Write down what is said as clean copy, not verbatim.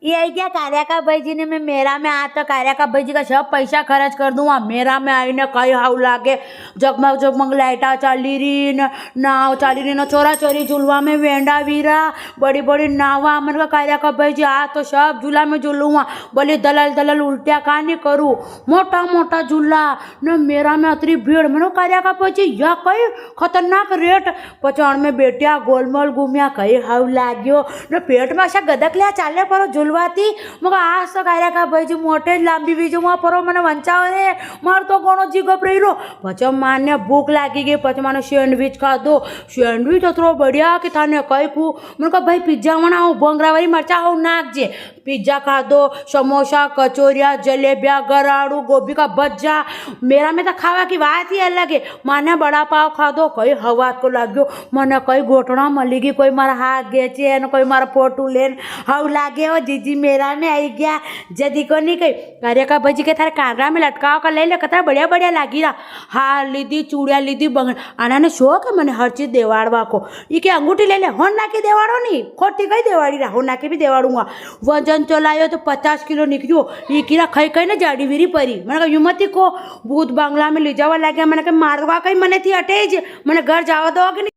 ये आई क्या कार्याका भाई जी ने मैं मेरा में आ तो कार्याका भाई जी का सब पैसा खर्च कर दूंगा। मेरा में आईने कई हाउ लागे जगमग जगमग लाइटा चाली रही न नाव चाली रही न चोरा चोरी झूलवा में वेंडा वीरा बड़ी बड़ी नावा मन का कार्याका भाई जी आ तो सब झूला में झूलूंगा। बोले दलाल दलाल उल्टिया का नहीं करूँ मोटा मोटा झूला न मेरा में अतरी भीड़ मनो कार्याका भाई जी या कई खतरनाक रेट पचाण में बेटिया गोलमोल घूमिया कई हाउ लाग्यो न पेट में अशा गदक लिया चाले पर झूलवाती मग आज तो कार्याका भाई जी मोटे लांबी बीजू वहाँ पर मैंने वंचाव रे मार तो कोणो जी घबराई रो पचम माने भूख लागी गई पच माने सैंडविच खा दो सैंडविच अतरो बढ़िया कि थाने कई खू मैंने कहा भाई पिज्जा बनाओ भोंगरावारी मरचा हो नाक जे पिज्जा खा दो समोसा कचौरिया जलेबिया गराड़ू गोभी का भज्जा मेरा में तो खावा की बात ही अलग है। माने बड़ा पाव खा दो कोई हवा को लाग्यो मने कोई घोटना मलीगी कोई मारा हाथ गेचे कोई मारा फोटू लेन हाउ लागे हो जीजी मेरा में आई गया जदी को नहीं कही कार्याका भाई जी के थारे कांगरा में लटकाव का ले ले कतरा बढ़िया बढ़िया लागी रहा हार लीधी चूड़िया लीधी बंगन आना ने शौक है मैंने हर चीज देवाड़वा को ये के अंगूठी ले ले होना की देवाड़ो नहीं खोटी कई देवाड़ी रहा होना की भी देवाड़ूंगा वजन चलायो तो 50 किलो निकलियो ये कीरा खई कई ना जाड़ी वीरी परी मैंने कहा युमती को भूत बांग्ला में ले जावा लगे मैंने कहा मारवा कई मने थी अटेज मैंने घर जावा दो कि